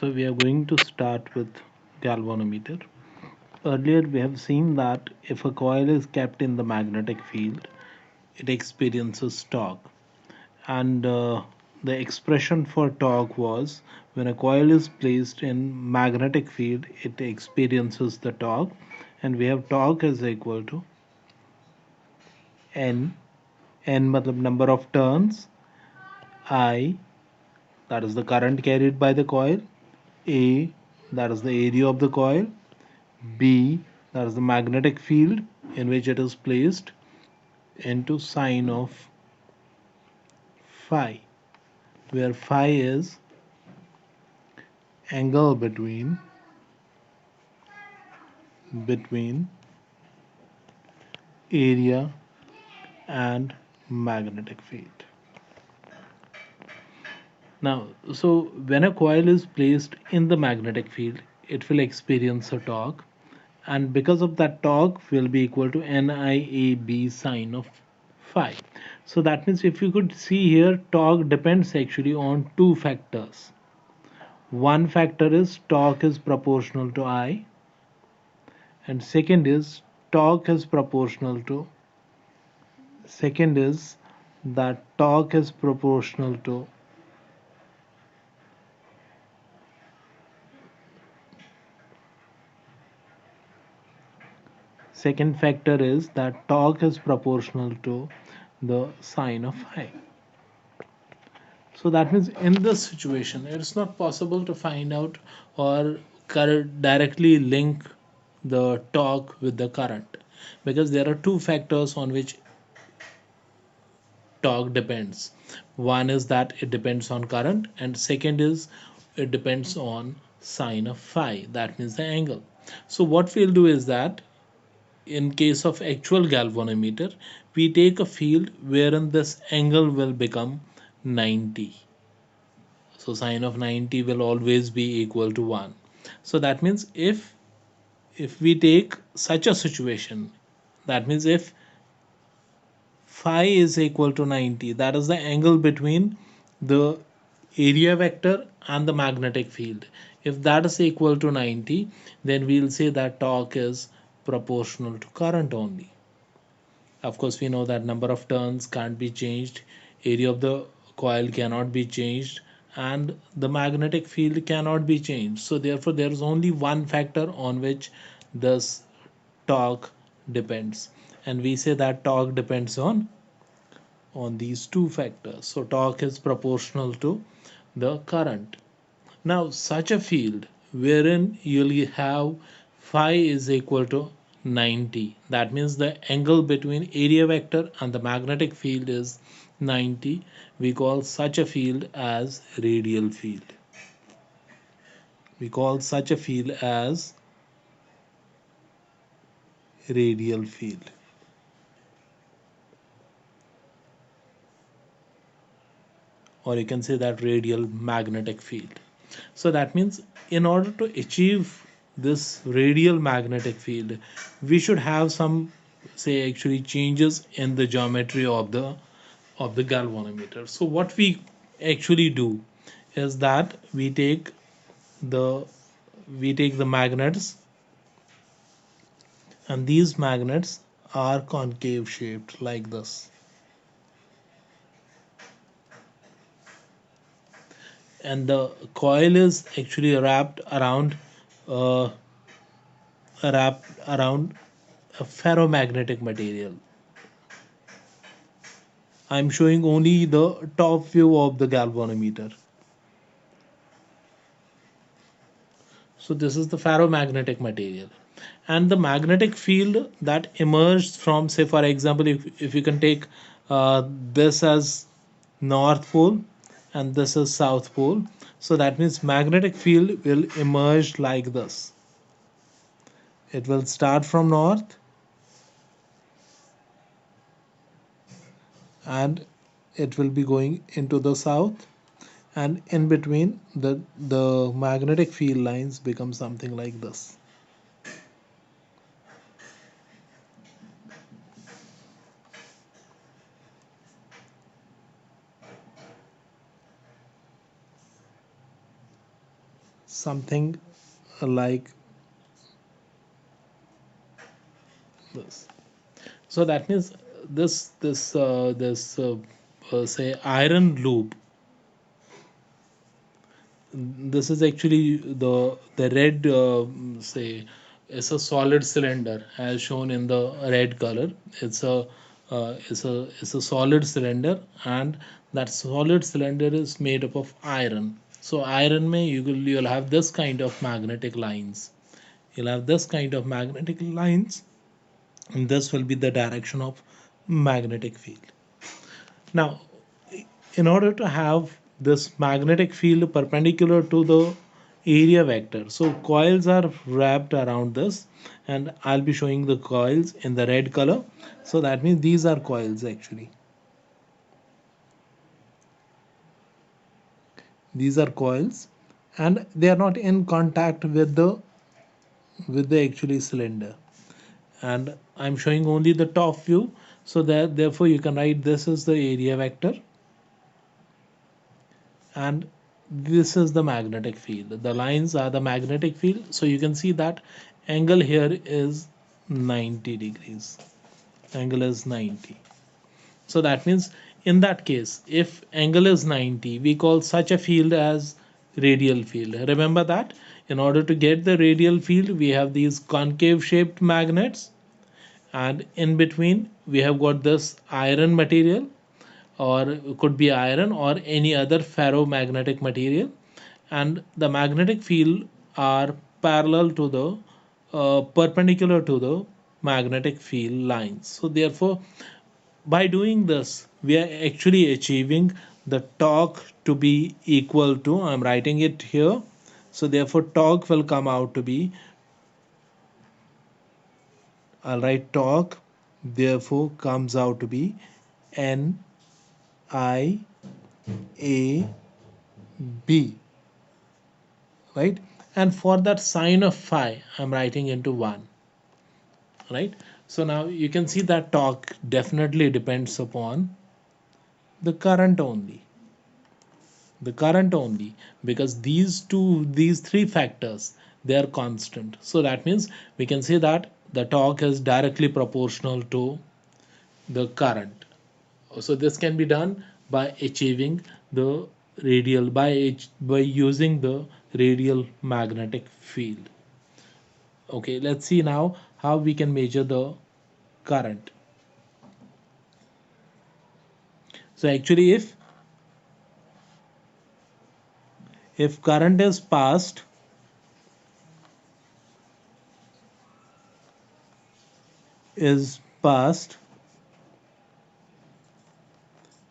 So we are going to start with galvanometer. Earlier we have seen that if a coil is kept in the magnetic field, it experiences torque. And the expression for torque was when a coil is placed in magnetic field, it experiences the torque. And we have torque is equal to N. N matlab number of turns, I, that is the current carried by the coil, A, that is the area of the coil, B, that is the magnetic field in which it is placed, into sine of phi, where phi is angle between area and magnetic field. Now, so when a coil is placed in the magnetic field, it will experience a torque, and because of that torque will be equal to NIAB sine of phi. So that means if you could see here, torque depends actually on two factors. One factor is torque is proportional to I, and second is that torque is proportional to second factor is that torque is proportional to the sine of phi. So that means in this situation, it's not possible to find out or directly link the torque with the current, because there are two factors on which torque depends. One is that it depends on current, and second is it depends on sine of phi. That means the angle. So what we'll do is that in case of actual galvanometer, we take a field wherein this angle will become 90. So sine of 90 will always be equal to 1. So that means if we take such a situation, that means if phi is equal to 90, that is the angle between the area vector and the magnetic field. If that is equal to 90, then we'll say that torque is proportional to current only. Of course, we know that number of turns can't be changed, area of the coil cannot be changed, and the magnetic field cannot be changed. So therefore, there is only one factor on which this torque depends, and we say that torque depends on these two factors. So torque is proportional to the current. Now, such a field wherein you'll have phi is equal to 90, that means the angle between area vector and the magnetic field is 90. We call such a field as radial field. We call such a field as radial field. Or you can say that radial magnetic field. So that means in order to achieve this radial magnetic field, we should have some, say, actually changes in the geometry of the galvanometer. So what we actually do is that the we take the magnets, and these magnets are concave shaped like this, and the coil is actually uh, wrapped around a ferromagnetic material. I'm showing only the top view of the galvanometer. So this is the ferromagnetic material. And the magnetic field that emerged from, say, for example, if you can take this as North Pole and this is South Pole. So that means magnetic field will emerge like this. It will start from north and it will be going into the south, and in between the magnetic field lines become something like this. something like this. So that means this say iron loop. This is actually the red say it's a solid cylinder as shown in the red color. It's a solid cylinder, and that solid cylinder is made up of iron. So iron may you'll have this kind of magnetic lines. You'll have this kind of magnetic lines, and this will be the direction of magnetic field. Now, in order to have this magnetic field perpendicular to the area vector, so coils are wrapped around this, and I'll be showing the coils in the red color. So that means these are coils actually. These are coils, and they are not in contact with the actually cylinder. And I'm showing only the top view, so that therefore you can write this is the area vector, and this is the magnetic field. The lines are the magnetic field, so you can see that angle here is 90 degrees. Angle is 90. So that means in that case, if angle is 90, we call such a field as radial field. Remember that in order to get the radial field, we have these concave shaped magnets, and in between we have got this iron material, or could be iron or any other ferromagnetic material, and the magnetic field are parallel to the perpendicular to the magnetic field lines. So therefore, by doing this, we are actually achieving the torque to be equal to, I'm writing it here, so therefore torque will come out to be, I'll write torque, therefore comes out to be N I A B, right? And for that sine of phi, I'm writing into 1, right? So now you can see that torque definitely depends upon the current only. The current only, because these three factors, they are constant. So that means we can say that the torque is directly proportional to the current. So this can be done by achieving the radial by using the radial magnetic field. Okay, let's see now how we can measure the current. So actually, if current is passed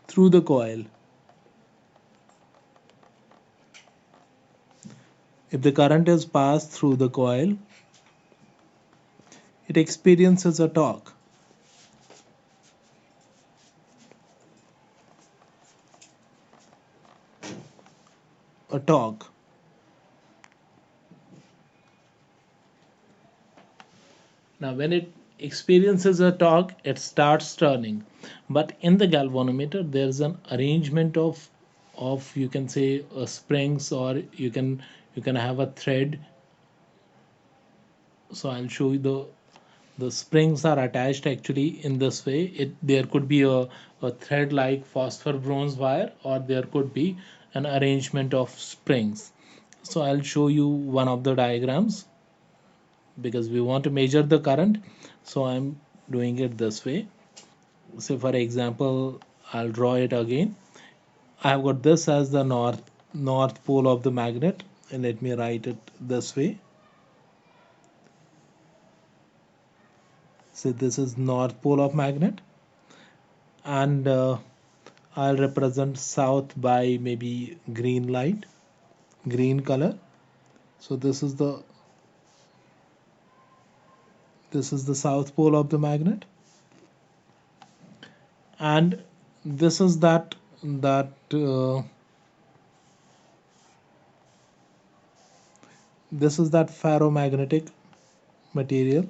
through the coil, if the current is passed through the coil, it experiences a torque. Now, when it experiences a torque, it starts turning. But in the galvanometer, there's an arrangement of you can say springs, or you can have a thread. So I'll show you the springs are attached actually in this way. There could be a thread like phosphor bronze wire, or there could be an arrangement of springs. So I'll show you one of the diagrams, because we want to measure the current. So I'm doing it this way. So for example, I'll draw it again. I've got this as the north pole of the magnet, and let me write it this way. So this is north pole of magnet, and I'll represent south by maybe green light, green color. So this is the south pole of the magnet, and this is that this is that ferromagnetic material,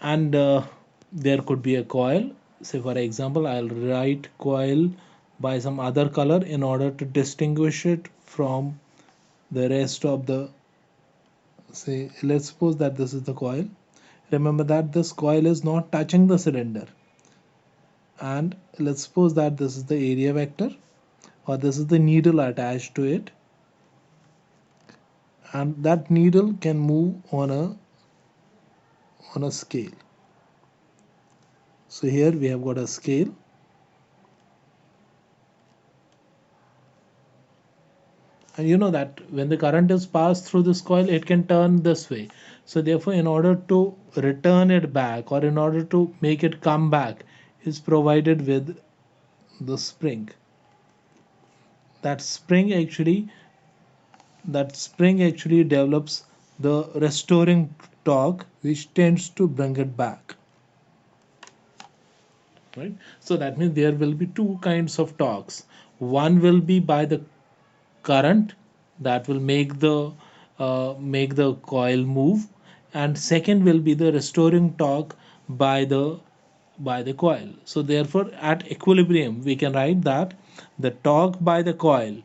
and there could be a coil. Say for example, I'll write coil by some other color in order to distinguish it from the rest of the, say, let's suppose that this is the coil. Remember that this coil is not touching the cylinder, and let's suppose that this is the area vector, or this is the needle attached to it, and that needle can move on a scale. So here we have got a scale, and you know that when the current is passed through this coil, it can turn this way. So therefore, in order to return it back, or in order to make it come back, is provided with the spring. that spring actually that spring actually develops the restoring torque, which tends to bring it back, right? So that means there will be two kinds of torques. One will be by the current, that will make the coil move, and second will be the restoring torque by the coil. So therefore, at equilibrium, we can write that the torque by the coil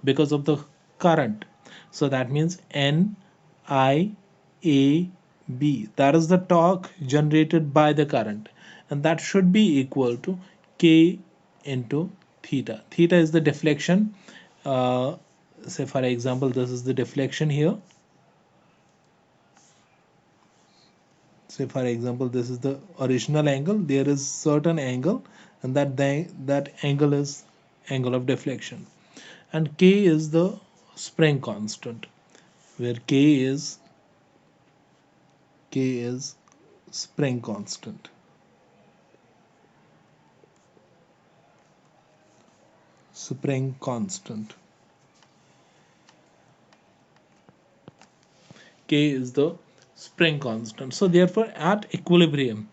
because of the current. So that means N I A B. That is the torque generated by the current, and that should be equal to K into theta. Theta is the deflection. Uh, Say for example, this is the deflection here. Say for example, this is the original angle. There is certain angle, and that angle is angle of deflection. And K is the spring constant, where K is spring constant. Spring constant. K is the spring constant. So therefore, at equilibrium,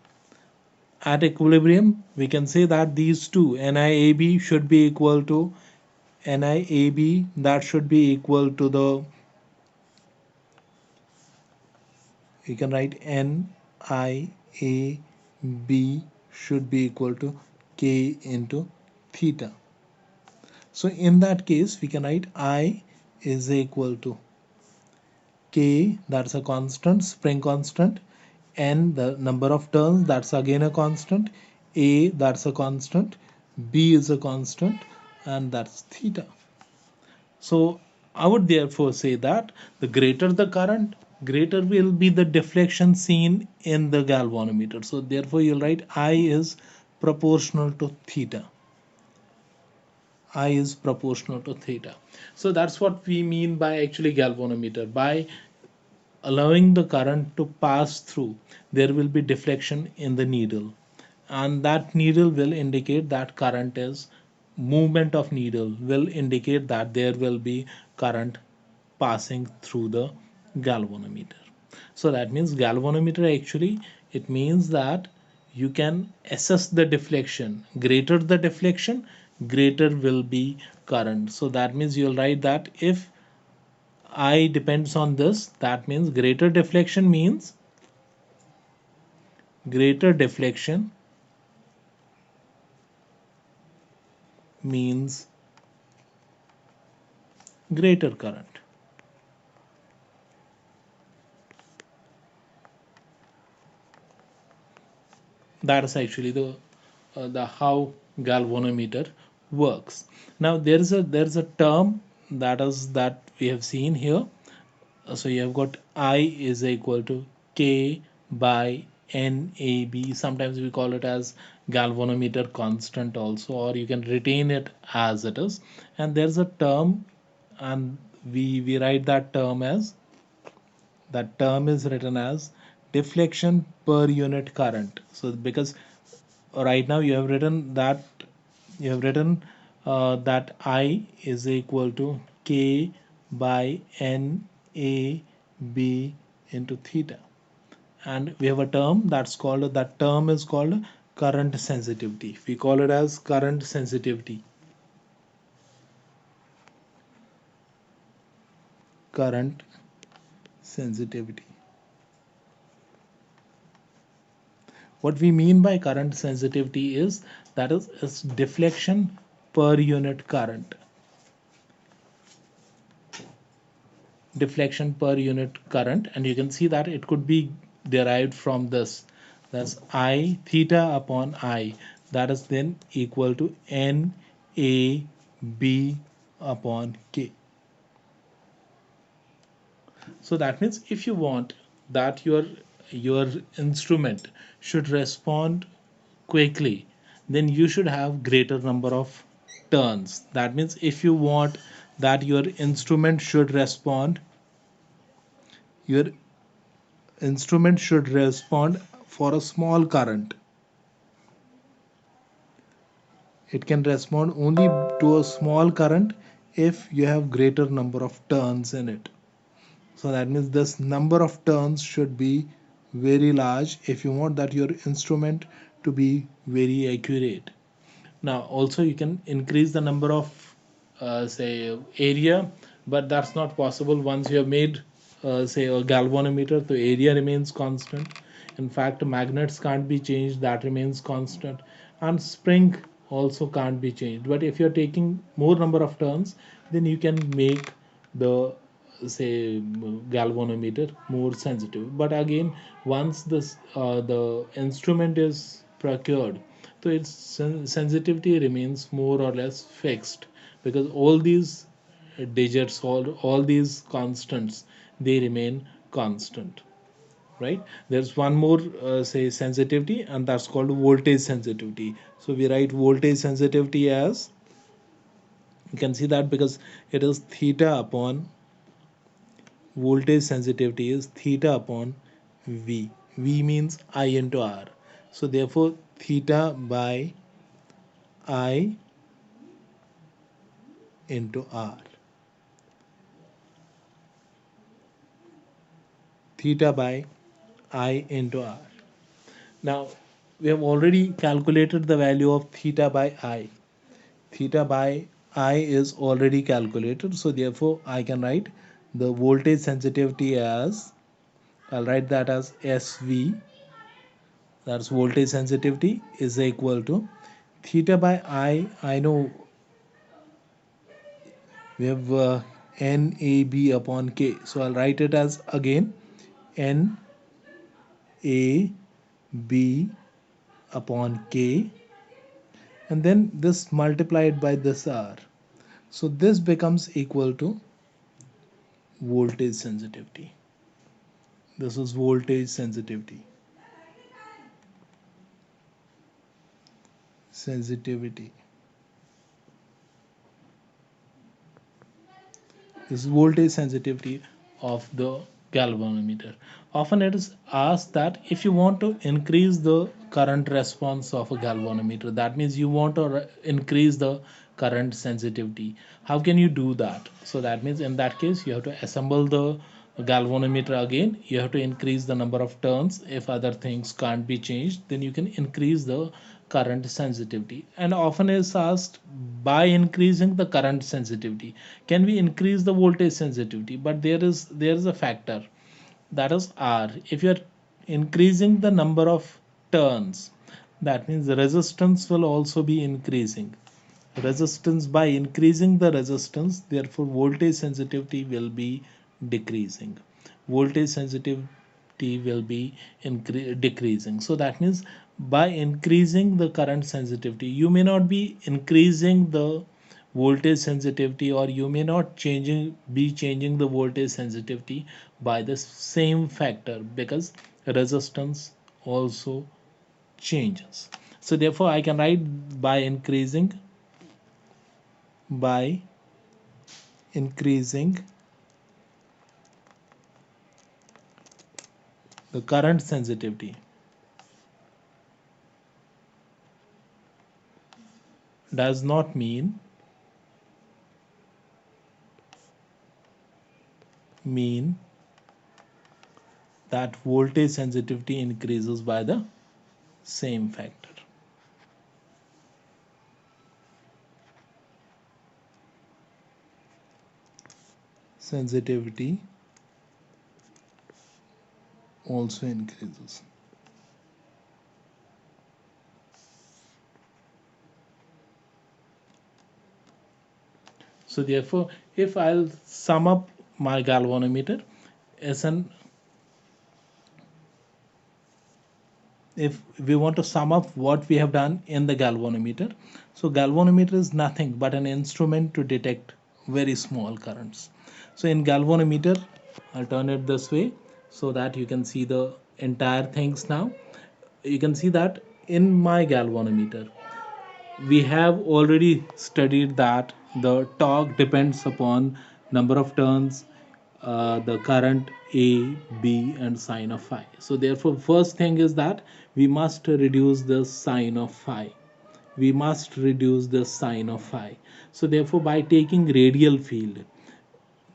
we can say that these two NIAB should be equal to NIAB. That should be equal to the, you can write NIAB should be equal to K into theta. So in that case, we can write I is equal to K, that's a constant, spring constant, N, the number of turns, that's again a constant, A, that's a constant, B is a constant, and that's theta. So I would therefore say that the greater the current, greater will be the deflection seen in the galvanometer. So therefore you'll write I is proportional to theta. I is proportional to theta. So that's what we mean by actually galvanometer. By allowing the current to pass through, there will be deflection in the needle, and that needle will indicate that current is, movement of needle will indicate that there will be current passing through the galvanometer. So that means galvanometer actually, it means that you can assess the deflection. Greater the deflection, greater will be current. So that means you'll write that if I depends on this, that means greater deflection means greater current. That is actually the how galvanometer works. Now there is a term that we have seen here. So you have got I is equal to K by NAB. Sometimes we call it as galvanometer constant also, or you can retain it as it is. And there's a term, and we write that term is written as deflection per unit current. So because right now you have written that I is equal to K by NAB into theta, and we have a term that term is called current sensitivity. We call it as current sensitivity. Current sensitivity. What we mean by current sensitivity is that is deflection per unit current. Deflection per unit current, and you can see that it could be derived from this. That's I theta upon I. That is then equal to N A B upon K. So that means if you want that your instrument should respond quickly, then you should have greater number of turns. That means if you want that your instrument should respond, your instrument should respond for a small current. It can respond only to a small current if you have greater number of turns in it. So that means this number of turns should be very large if you want that your instrument to be very accurate. Now also you can increase the number of say area, but that's not possible once you have made say a galvanometer. The area remains constant. In fact, magnets can't be changed, that remains constant, and spring also can't be changed. But if you're taking more number of turns, then you can make the say galvanometer more sensitive. But again, once this the instrument is procured, so its sensitivity remains more or less fixed, because all these digits, all these constants, they remain constant, right? There's one more say sensitivity, and that's called voltage sensitivity. So we write voltage sensitivity as, you can see that because it is theta upon, voltage sensitivity is theta upon V. V means I into R. So therefore theta by I into R. Theta by I into R. Now we have already calculated the value of theta by I. Theta by I is already calculated. So therefore I can write the voltage sensitivity as, I'll write that as SV, that's voltage sensitivity, is equal to theta by I know we have NAB upon K. So I'll write it as again NAB upon K, and then this multiplied by this R. So this becomes equal to voltage sensitivity. This is voltage sensitivity. Sensitivity. This is voltage sensitivity of the galvanometer. Often it is asked that if you want to increase the current response of a galvanometer, that means you want to increase the current sensitivity. How can you do that? So that means in that case you have to assemble the galvanometer again. You have to increase the number of turns. If other things can't be changed, then you can increase the current sensitivity. And often is asked, by increasing the current sensitivity, can we increase the voltage sensitivity? But there is a factor, that is R. If you are increasing the number of turns, that means the resistance will also be increasing. Resistance, by increasing the resistance, therefore voltage sensitivity will be decreasing. Voltage sensitivity will be decreasing. So that means by increasing the current sensitivity, you may not be increasing the voltage sensitivity, or you may not changing the voltage sensitivity by the same factor, because resistance also changes. So therefore I can write by increasing the current sensitivity does not mean that voltage sensitivity increases by the same factor. Sensitivity also increases. So therefore, if I'll sum up my galvanometer, SN, if we want to sum up what we have done in the galvanometer, so galvanometer is nothing but an instrument to detect very small currents. So in galvanometer, I'll turn it this way so that you can see the entire things now. You can see that in my galvanometer, we have already studied that the torque depends upon number of turns, the current A, B, and sine of phi. So therefore, first thing is that we must reduce the sine of phi. We must reduce the sine of phi. So therefore, by taking radial field,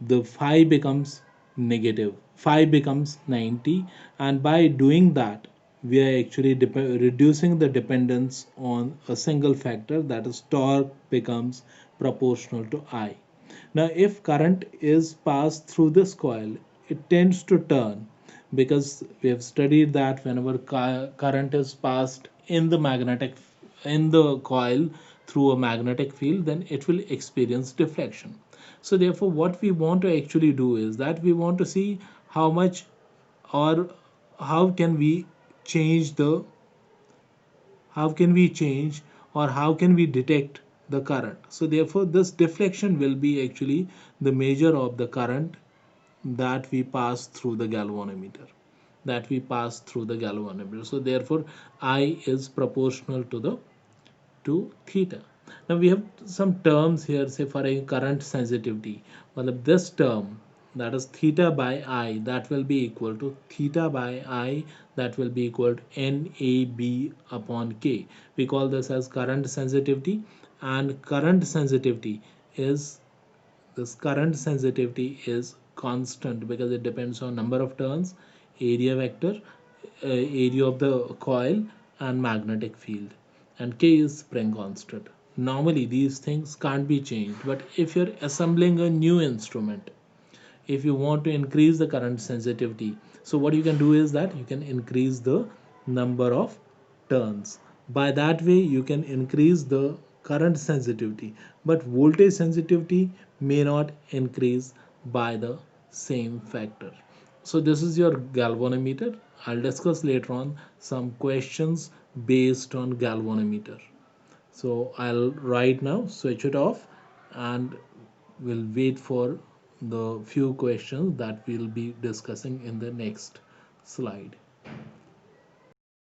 the phi becomes negative, phi becomes 90, and by doing that we are actually reducing the dependence on a single factor, that is torque becomes proportional to I. Now if current is passed through this coil, it tends to turn, because we have studied that whenever current is passed in the magnetic, in the coil through a magnetic field, then it will experience deflection. So therefore what we want to actually do is that we want to see how much, or how can we change the, how can we change or how can we detect the current. So therefore this deflection will be actually the measure of the current that we pass through the galvanometer, that we pass through the galvanometer. So therefore I is proportional to the, to theta. Now we have some terms here, say for a current sensitivity, well this term, that is theta by I, that will be equal to theta by I, that will be equal to NAB upon K. We call this as current sensitivity, and current sensitivity is, this current sensitivity is constant because it depends on number of turns, area vector, area of the coil, and magnetic field, and K is spring constant. Normally these things can't be changed, but if you're assembling a new instrument, if you want to increase the current sensitivity, so what you can do is that you can increase the number of turns. By that way you can increase the current sensitivity, but voltage sensitivity may not increase by the same factor. So this is your galvanometer. I'll discuss later on some questions based on galvanometer. So I'll right now switch it off, and we'll wait for the few questions that we'll be discussing in the next slide.